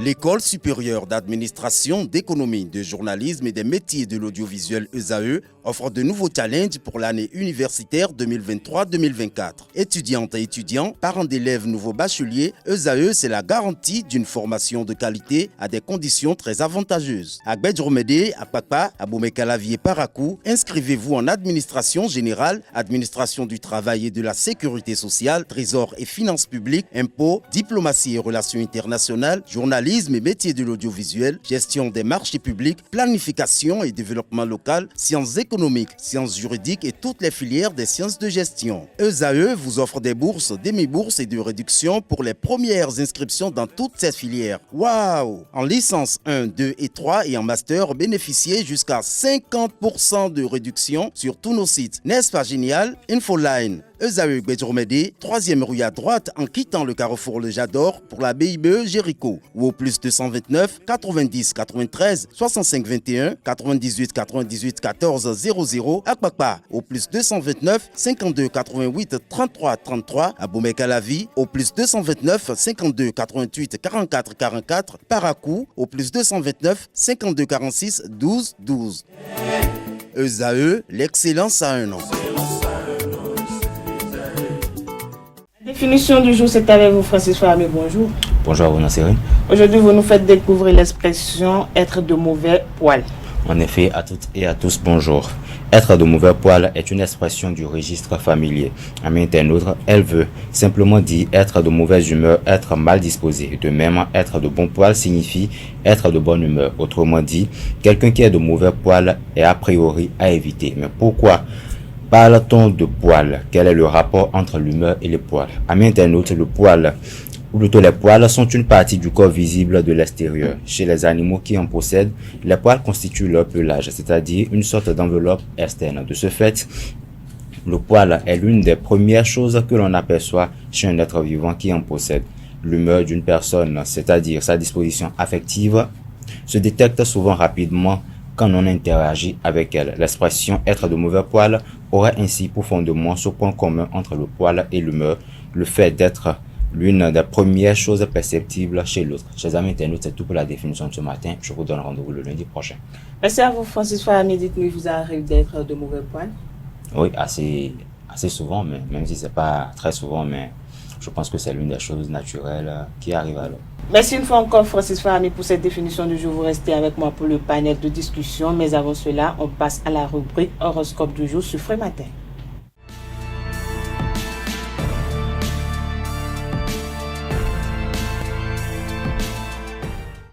L'École supérieure d'administration, d'économie, de journalisme et des métiers de l'audiovisuel ESAE offre de nouveaux challenges pour l'année universitaire 2023-2024. Étudiantes et étudiants, parents d'élèves nouveaux bacheliers, ESAE, c'est la garantie d'une formation de qualité à des conditions très avantageuses. À Gbedjromede, à Papa, à Boumekalavi et Parakou, inscrivez-vous en administration générale, administration du travail et de la sécurité sociale, trésor et finances publiques, impôts, diplomatie et relations internationales, journalisme et métiers de l'audiovisuel, gestion des marchés publics, planification et développement local, sciences économiques, sciences juridiques et toutes les filières des sciences de gestion. ESAE vous offre des bourses, demi-bourses et de réductions pour les premières inscriptions dans toutes ces filières. Waouh! En licence 1, 2 et 3 et en master, bénéficiez jusqu'à 50% de réduction sur tous nos sites. N'est-ce pas génial? Infoline. ESAE Gbedjromede, 3e rue à droite en quittant le carrefour Le Jador pour la BIBE Jéricho ou au plus 229 90 93 65 21 98 98 14 00 à Kpakpa au plus 229 52 88 33 33 à Boumekalavi au plus 229 52 88 44 44 Parakou au plus 229 52 46 12 12. ESAE, l'excellence à un an. Définition du jour, c'est avec vous, Francis Fahmy. Bonjour. Bonjour à vous, Nassérine. Aujourd'hui, vous nous faites découvrir l'expression « être de mauvais poil ». En effet, à toutes et à tous, bonjour. Être de mauvais poil est une expression du registre familier. Ami internaute, elle veut simplement dire être de mauvaise humeur, être mal disposé. De même, être de bon poil signifie être de bonne humeur. Autrement dit, quelqu'un qui est de mauvais poil est a priori à éviter. Mais pourquoi parle-t-on de poils? Quel est le rapport entre l'humeur et les poils? Amis internautes, le poil, ou plutôt les poils, sont une partie du corps visible de l'extérieur. Chez les animaux qui en possèdent, les poils constituent leur pelage, c'est-à-dire une sorte d'enveloppe externe. De ce fait, le poil est l'une des premières choses que l'on aperçoit chez un être vivant qui en possède. L'humeur d'une personne, c'est-à-dire sa disposition affective, se détecte souvent rapidement quand on interagit avec elle. L'expression « être de mauvais poil » aurait ainsi pour fondement ce point commun entre le poil et l'humeur, le fait d'être l'une des premières choses perceptibles chez l'autre. Chers amis internautes, c'est tout pour la définition de ce matin. Je vous donne rendez-vous le lundi prochain. Merci à vous, Francis Fahmy. Dites-nous, vous arrive d'être de mauvais poil? Oui, assez souvent, mais même si ce n'est pas très souvent, mais je pense que c'est l'une des choses naturelles qui arrive à l'homme. Merci une fois encore, Francis Fahmy, pour cette définition du jour. Vous restez avec moi pour le panel de discussion. Mais avant cela, on passe à la rubrique horoscope du jour sur Frais Matin.